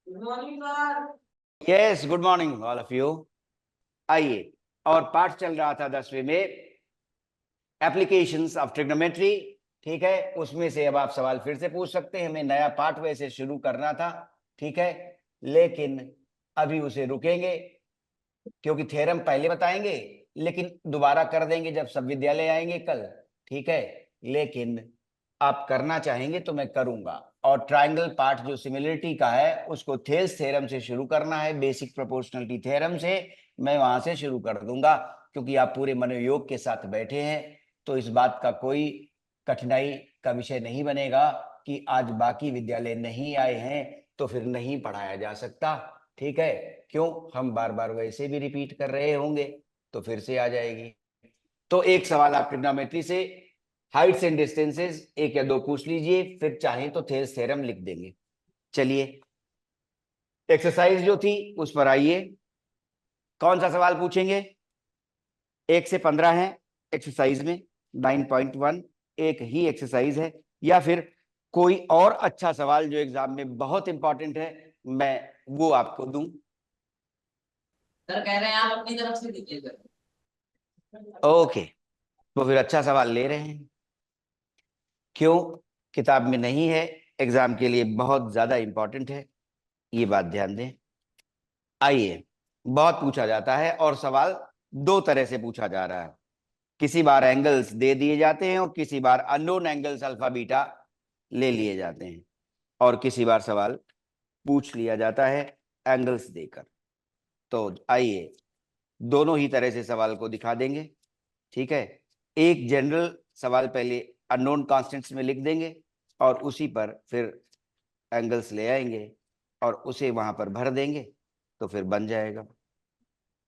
Good morning sir. Yes, good morning all of you. आइए, और पाठ चल रहा था 10वीं में एप्लीकेशंस ऑफ ट्रिग्नोमेट्री। ठीक है, उसमें से अब आप सवाल फिर से पूछ सकते हैं। हमें नया पाठ वैसे शुरू करना था, ठीक है, लेकिन अभी उसे रुकेंगे क्योंकि थ्योरम पहले बताएंगे, लेकिन दोबारा कर देंगे जब सब विद्यालय आएंगे कल। ठीक है, लेकिन आप करना चाहेंगे तो मैं करूंगा। और ट्रायंगल पार्ट जो सिमिलरिटी का है उसको थेल्स थ्योरम से शुरू करना है, बेसिक प्रोपोर्शनलिटी थ्योरम से मैं वहां से शुरू कर दूंगा, क्योंकि आप पूरे मनोयोग के साथ बैठे हैं। तो इस बात का कोई कठिनाई का विषय नहीं बनेगा कि आज बाकी विद्यालय नहीं आए हैं तो फिर नहीं पढ़ाया जा सकता। ठीक है, क्यों, हम बार बार वैसे भी रिपीट कर रहे होंगे तो फिर से आ जाएगी। तो एक सवाल आप ट्रिग्नोमेट्री से हाइट्स एंड डिस्टेंसेस एक या दो पूछ लीजिए, फिर चाहें तो थेल्स थ्योरम लिख देंगे। चलिए, एक्सरसाइज जो थी उस पर आइए। कौन सा सवाल पूछेंगे? 1 से 15 है एक्सरसाइज में, 9.1 एक ही एक्सरसाइज है, या फिर कोई और अच्छा सवाल जो एग्जाम में बहुत इंपॉर्टेंट है मैं वो आपको दूं? सर कह रहे हैं आप अपनी तरफ से दीजिए सर। ओके, तो फिर अच्छा सवाल ले रहे हैं। क्यों? किताब में नहीं है, एग्जाम के लिए बहुत ज्यादा इंपॉर्टेंट है, ये बात ध्यान दें। आइए, बहुत पूछा जाता है और सवाल दो तरह से पूछा जा रहा है। किसी बार एंगल्स दे दिए जाते हैं और किसी बार अननोन एंगल्स अल्फा बीटा ले लिए जाते हैं, और किसी बार सवाल पूछ लिया जाता है एंगल्स देकर। तो आइए, दोनों ही तरह से सवाल को दिखा देंगे। ठीक है, एक जनरल सवाल पहले अननोन कांस्टेंट्स में लिख देंगे और उसी पर फिर एंगल्स ले आएंगे और उसे वहां पर भर देंगे तो फिर बन जाएगा।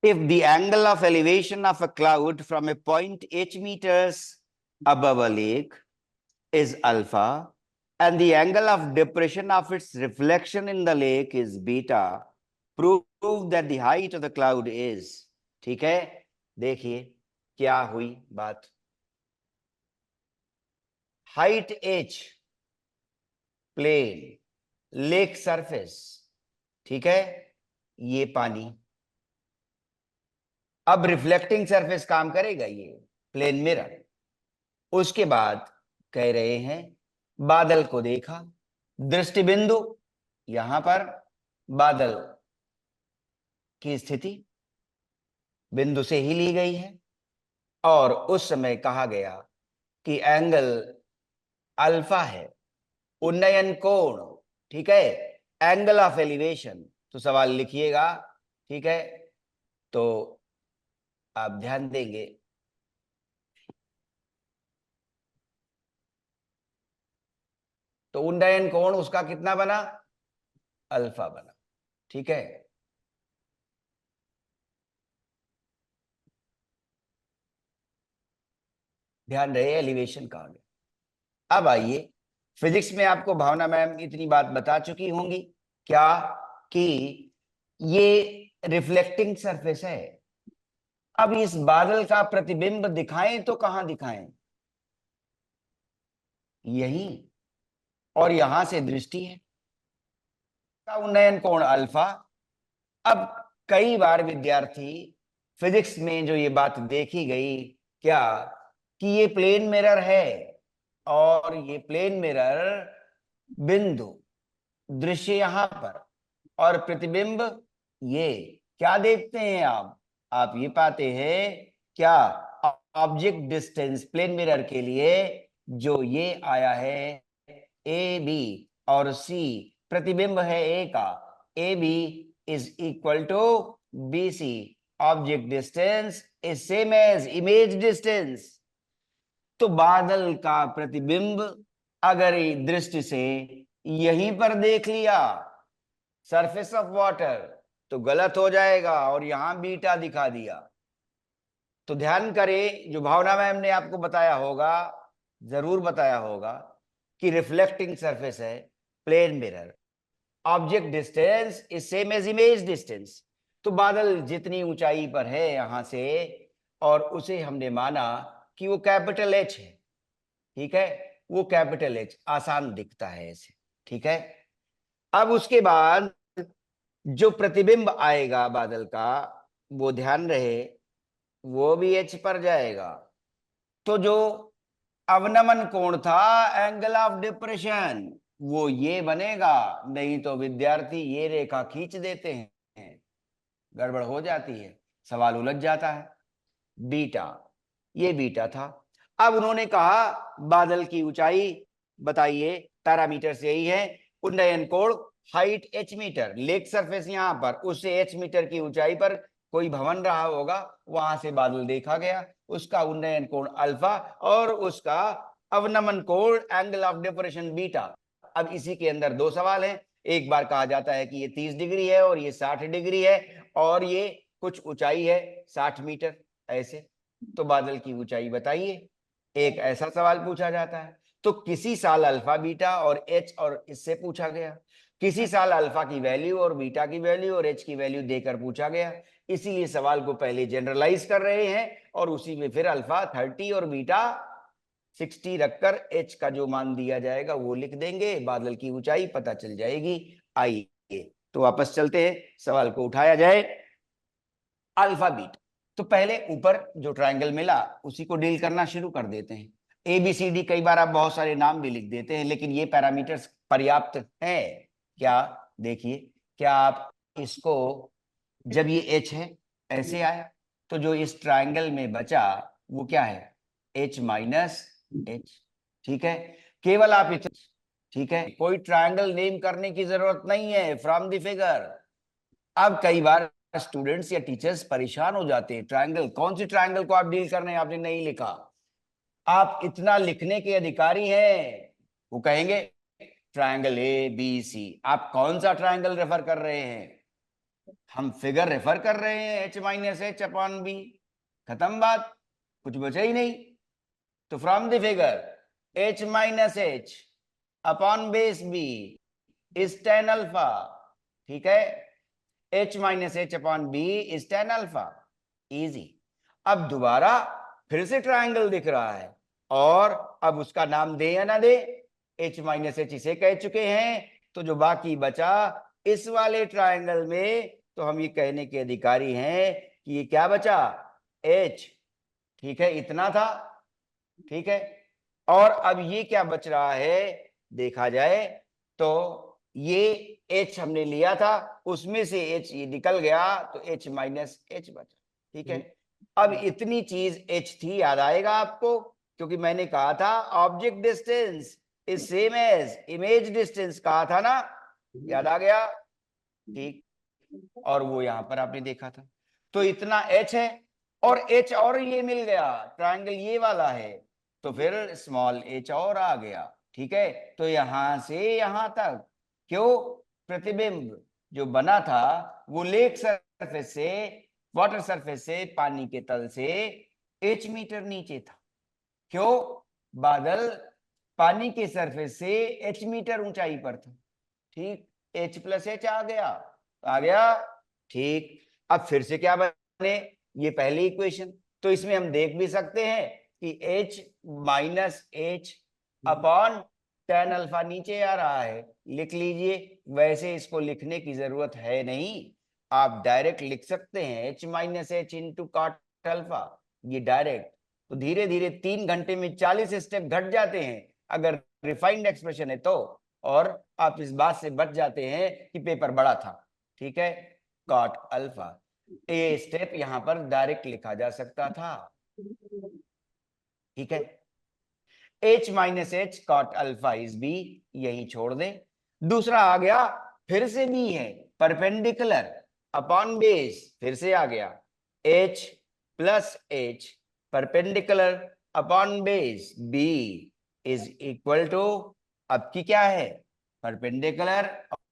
If the angle of elevation of a cloud from a point h meters above a lake is alpha and the angle of depression of its reflection in the lake is beta, prove that the height of the cloud is। ठीक है, देखिए क्या हुई बात। Height h, plane, lake surface, ठीक है, ये पानी। अब रिफ्लेक्टिंग सरफेस काम करेगा, ये प्लेन मिरर। उसके बाद कह रहे हैं बादल को देखा, दृष्टि बिंदु यहां पर, बादल की स्थिति बिंदु से ही ली गई है, और उस समय कहा गया कि एंगल अल्फा है, उन्नयन कोण। ठीक है, एंगल ऑफ एलिवेशन, तो सवाल लिखिएगा। ठीक है, तो आप ध्यान देंगे, तो उन्नयन कोण उसका कितना बना? अल्फा बना। ठीक है, ध्यान रहे एलिवेशन कहा गया। अब आइए, फिजिक्स में आपको भावना मैम इतनी बात बता चुकी होंगी क्या, कि ये रिफ्लेक्टिंग सरफेस है। अब इस बादल का प्रतिबिंब दिखाएं तो कहां दिखाएं? यही, और यहां से दृष्टि है का उन्नयन कोण अल्फा। अब कई बार विद्यार्थी फिजिक्स में जो ये बात देखी गई क्या, कि ये प्लेन मिरर है और ये प्लेन मिरर बिंदु, दृश्य यहां पर और प्रतिबिंब ये, क्या देखते हैं आप ये पाते हैं क्या, ऑब्जेक्ट डिस्टेंस प्लेन मिरर के लिए जो ये आया है ए बी, और सी प्रतिबिंब है ए का, A B is equal to B C, object distance is same as image distance. तो बादल का प्रतिबिंब अगर दृष्टि से यहीं पर देख लिया, सरफेस ऑफ वाटर, तो गलत हो जाएगा, और यहां बीटा दिखा दिया। तो ध्यान करें, जो भावना मैम ने आपको बताया होगा, जरूर बताया होगा, कि रिफ्लेक्टिंग सरफेस है plane mirror, object distance is same as image distance. तो बादल जितनी ऊंचाई पर है यहां से, और उसे हमने माना कि वो कैपिटल एच है। ठीक है, वो कैपिटल एच आसान दिखता है ऐसे। ठीक है, अब उसके बाद जो प्रतिबिंब आएगा बादल का, वो ध्यान रहे वो भी एच पर जाएगा। तो जो अवनमन कोण था, एंगल ऑफ डिप्रेशन, वो ये बनेगा। नहीं तो विद्यार्थी ये रेखा खींच देते हैं, गड़बड़ हो जाती है, सवाल उलझ जाता है। बीटा, ये बीटा था। अब उन्होंने कहा बादल की ऊंचाई बताइए, पैरामीटर्स यही है, उन्नयन कोण height H metre, lake surface यहां पर, उससे एच मीटर की ऊंचाई पर कोई भवन रहा होगा, वहां से बादल देखा गया, उसका उन्नयन कोण अल्फा और उसका अवनमन कोण एंगल ऑफ डिप्रेशन बीटा। अब इसी के अंदर दो सवाल हैं, एक बार कहा जाता है कि ये 30 डिग्री है और ये 60 डिग्री है और ये कुछ ऊंचाई है 60 मीटर, ऐसे। तो बादल की ऊंचाई बताइए, एक ऐसा सवाल पूछा जाता है। तो किसी साल अल्फा बीटा और एच और इससे पूछा गया, किसी साल अल्फा की वैल्यू और बीटा की वैल्यू और एच की वैल्यू देकर पूछा गया। इसीलिए सवाल को पहले जनरलाइज कर रहे हैं और उसी में फिर अल्फा 30 और बीटा 60 रखकर एच का जो मान दिया जाएगा वो लिख देंगे, बादल की ऊंचाई पता चल जाएगी। आइए तो वापस चलते हैं, सवाल को उठाया जाए। अल्फा बीटा, तो पहले ऊपर जो ट्रायंगल मिला उसी को डील करना शुरू कर देते हैं। ए बी सी डी, कई बार आप बहुत सारे नाम भी लिख देते हैं, लेकिन ये पैरामीटर्स पर्याप्त है क्या? देखिए, क्या आप इसको, जब ये एच है ऐसे आया, तो जो इस ट्रायंगल में बचा वो क्या है? एच माइनस एच, ठीक है। केवल आप इतना, ठीक है, कोई ट्रायंगल नेम करने की जरूरत नहीं है फ्रॉम द फिगर। अब कई बार स्टूडेंट्स या टीचर्स परेशान हो जाते हैं, ट्रायंगल, कौन सी ट्रायंगल को आप डील करने, आपने नहीं लिखा। आप इतना लिखने के अधिकारी हैं। वो कहेंगे ट्रायंगल ए बी सी, आप कौन सा ट्रायंगल रेफर कर रहे हैं? हम फिगर रेफर कर रहे हैं, H minus H upon B, खत्म बात, कुछ बचा ही नहीं। तो from the figure H minus H upon base B is tan alpha, ठीक है। H minus H upon B is tan alpha, easy. अब दोबारा फिर से ट्रायंगल दिख रहा है और अब उसका नाम दे या ना दे, एच माइनस एच इसे कह चुके हैं, तो जो बाकी बचा इस वाले ट्रायंगल में, तो हम ये कहने के अधिकारी हैं कि ये क्या बचा? एच, ठीक है, इतना था, ठीक है। और अब ये क्या बच रहा है देखा जाए तो ये एच हमने लिया था, उसमें से एच ये निकल गया, तो एच माइनस एच बचा, ठीक है। अब इतनी चीज एच थी, याद आएगा आपको, क्योंकि मैंने कहा था object distance is same as image distance, कहा था ना, याद आ गया, ठीक। और वो यहां पर आपने देखा था, तो इतना एच है और एच और ये मिल गया, ट्रायंगल ये वाला है, तो फिर स्मॉल एच और आ गया, ठीक है। तो यहां से यहां तक, क्यों? प्रतिबिंब जो बना था वो लेक सरफेस से, वाटर सरफेस से, पानी के तल से एच मीटर नीचे था। क्यों? बादल पानी के सरफेस से एच मीटर ऊंचाई पर था, ठीक। एच प्लस एच आ गया, आ गया, ठीक। अब फिर से क्या बने? ये पहली इक्वेशन, तो इसमें हम देख भी सकते हैं कि H minus H upon tan alpha नीचे आ रहा है, लिख लीजिए। वैसे इसको लिखने की जरूरत है नहीं, आप डायरेक्ट लिख सकते हैं H minus H into cot alpha, ये डायरेक्ट। तो धीरे धीरे 3 घंटे में 40 स्टेप घट जाते हैं अगर रिफाइंड एक्सप्रेशन है तो, और आप इस बात से बच जाते हैं कि पेपर बड़ा था, ठीक है। कॉट अल्फा, ये स्टेप यहां पर डायरेक्ट लिखा जा सकता था, ठीक है। H minus H cot alpha is B, यही छोड़ दें। दूसरा आ गया, फिर से बी है, परपेंडिकुलर अपॉन बेस, फिर से आ गया H plus H perpendicular upon base B is equal to, अब की क्या है? परपेंडिकुलर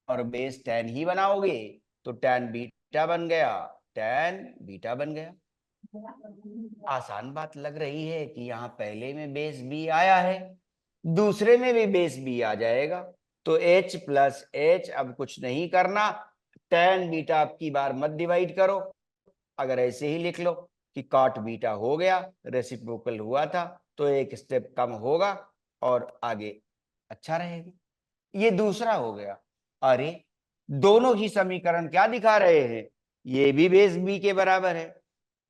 और बेस टेन ही बनाओगे, तो टेन बीटा बन गया, टेन बीटा बन गया। आसान बात लग रही है कि यहाँ पहले में बेस बी आया है, दूसरे में भी बेस बी आ जाएगा, तो एच प्लस एच, अब कुछ नहीं करना, टेन बीटा आपकी बार मत डिवाइड करो, अगर ऐसे ही लिख लो कि कॉट बीटा हो गया, रेसिप्रोकल हुआ था, तो एक स्टेप कम होगा और आगे अच्छा रहेगा। ये दूसरा हो गया। अरे दोनों ही समीकरण क्या दिखा रहे हैं, ये भी बेस बी के बराबर है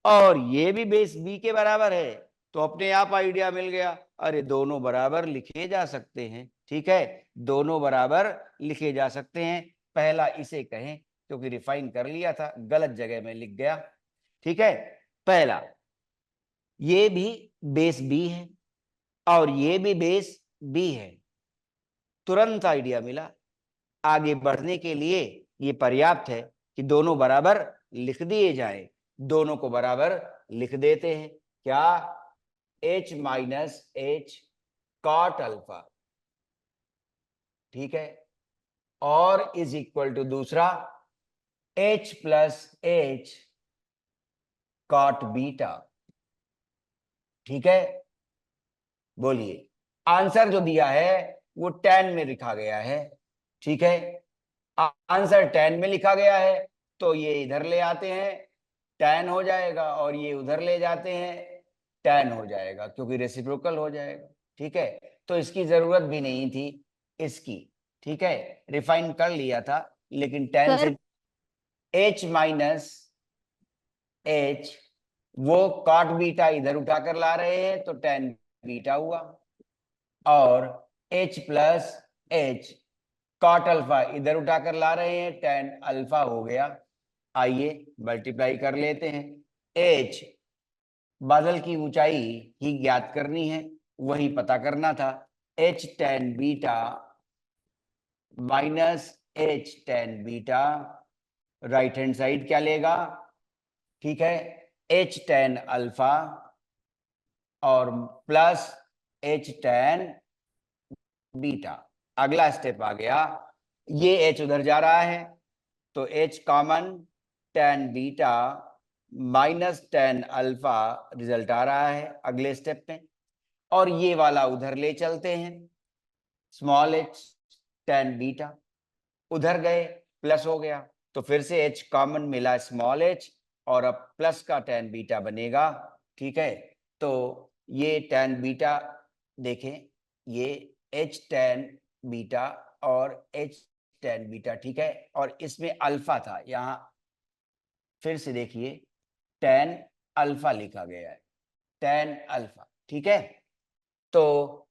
और ये भी बेस बी के बराबर है, तो अपने आप आइडिया मिल गया। अरे दोनों बराबर लिखे जा सकते हैं, ठीक है, दोनों बराबर लिखे जा सकते हैं। पहला इसे कहें क्योंकि रिफाइन कर लिया था, गलत जगह में लिख गया, ठीक है। पहला ये भी बेस बी है और ये भी बेस बी है, तुरंत आइडिया मिला। आगे बढ़ने के लिए ये पर्याप्त है कि दोनों बराबर लिख दिए जाए। दोनों को बराबर लिख देते हैं, क्या, h minus H cot alpha, ठीक है, और इज इक्वल टू दूसरा h plus H cot beta, ठीक है। बोलिए, आंसर जो दिया है वो 10 में लिखा गया है, ठीक है, आंसर 10 में लिखा गया है, तो ये इधर ले आते हैं 10 हो जाएगा और ये उधर ले जाते हैं 10 हो जाएगा, क्योंकि रेसिप्रोकल हो जाएगा, ठीक है। तो इसकी जरूरत भी नहीं थी इसकी, ठीक है, रिफाइन कर लिया था, लेकिन 10 से h माइनस एच, वो कॉट बीटा इधर उठाकर ला रहे हैं तो 10 बीटा हुआ, और h plus H cot alpha इधर उठाकर ला रहे हैं 10 अल्फा हो गया। आइए मल्टीप्लाई कर लेते हैं। h बादल की ऊंचाई ही ज्ञात करनी है, वही पता करना था। h tan beta minus h tan beta, right hand side क्या लेगा, ठीक है, h tan अल्फा और प्लस h tan बीटा। अगला स्टेप आ गया, ये h उधर जा रहा है तो h common, tan beta minus tan alpha result आ रहा है अगले स्टेप में, और ये वाला उधर ले चलते हैं, स्मॉल h tan बीटा, उधर गए प्लस हो गया, तो फिर से h कॉमन मिला स्मॉल h, और अब प्लस का tan बीटा बनेगा, ठीक है। तो ये tan बीटा देखें, ये h tan बीटा और h tan बीटा, ठीक है, और इसमें अल्फा था, यहां फिर से देखिए tan अल्फा लिखा गया है, tan अल्फा, ठीक है। तो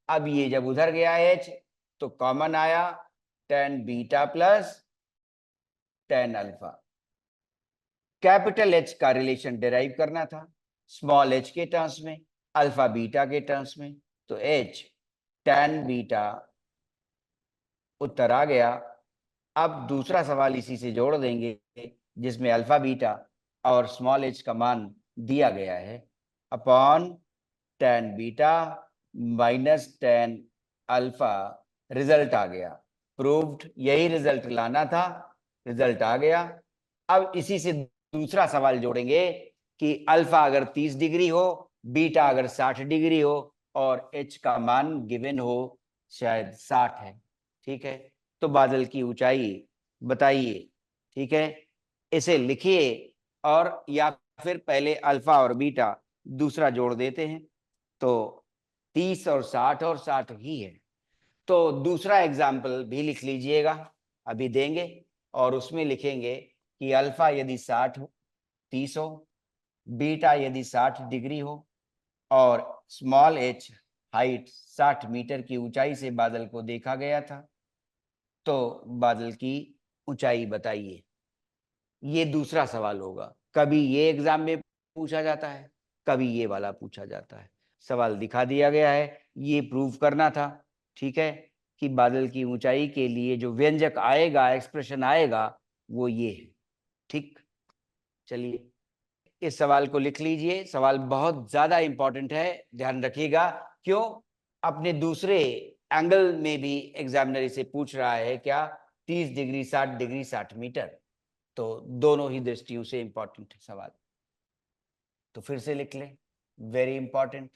अब ये जब उधर गया h तो कॉमन आया tan beta plus tan alpha. Capital H का रिलेशन डिराइव करना था स्मॉल h के टर्म्स में, अल्फा बीटा के टर्म्स में, तो h tan बीटा उत्तर आ गया। अब दूसरा सवाल इसी से जोड़ देंगे जिसमें अल्फा बीटा और स्मॉल h का मान दिया गया है, upon tan beta minus tan alpha, result आ गया, प्रूव्ड, यही रिजल्ट लाना था, रिजल्ट आ गया। अब इसी से दूसरा सवाल जोड़ेंगे कि अल्फा अगर 30 डिग्री हो, बीटा अगर 60 डिग्री हो और h का मान गिवन हो शायद 60 है, ठीक है, तो बादल की ऊंचाई बताइए, ठीक है, इसे लिखिए और या फिर पहले अल्फा और बीटा दूसरा जोड़ देते हैं, तो 30 और 60 ही है। तो दूसरा एग्जाम्पल भी लिख लीजिएगा, अभी देंगे, और उसमें लिखेंगे कि अल्फा यदि 30 हो, बीटा यदि 60 डिग्री हो और स्मॉल h हाइट 60 मीटर की ऊंचाई से बादल को देखा गया था, तो बादल की ऊंचाई बताइए। ये दूसरा सवाल होगा, कभी ये एग्जाम में पूछा जाता है, कभी ये वाला पूछा जाता है। सवाल दिखा दिया गया है, ये प्रूव करना था, ठीक है, कि बादल की ऊंचाई के लिए जो व्यंजक आएगा, एक्सप्रेशन आएगा, वो ये है, ठीक। चलिए इस सवाल को लिख लीजिए, सवाल बहुत ज्यादा इंपॉर्टेंट है, ध्यान रखिएगा। क्यों, अपने दूसरे एंगल में भी एग्जामिनर इसे पूछ रहा है, क्या, 30 डिग्री 60 डिग्री 60 मीटर, तो दोनों ही दृष्टियों से इंपॉर्टेंट सवाल। तो फिर से लिख लें, वेरी इंपॉर्टेंट।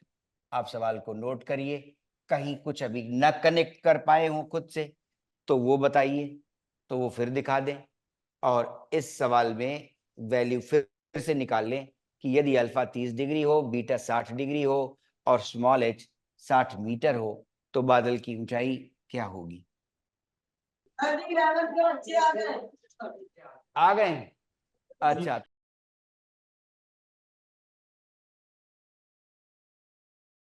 आप सवाल को नोट करिए, कहीं कुछ अभी न कनेक्ट कर पाए हो खुद से तो वो बताइए, तो वो फिर दिखा दें, और इस सवाल में वैल्यू फिर से निकाल लें कि यदि अल्फा 30 डिग्री हो, बीटा 60 डिग्री हो और स्मॉल h 60 मीटर हो, तो बादल की ऊंचाई क्या होगी। 11 के अच्छे आ गए। आ गए? अच्छा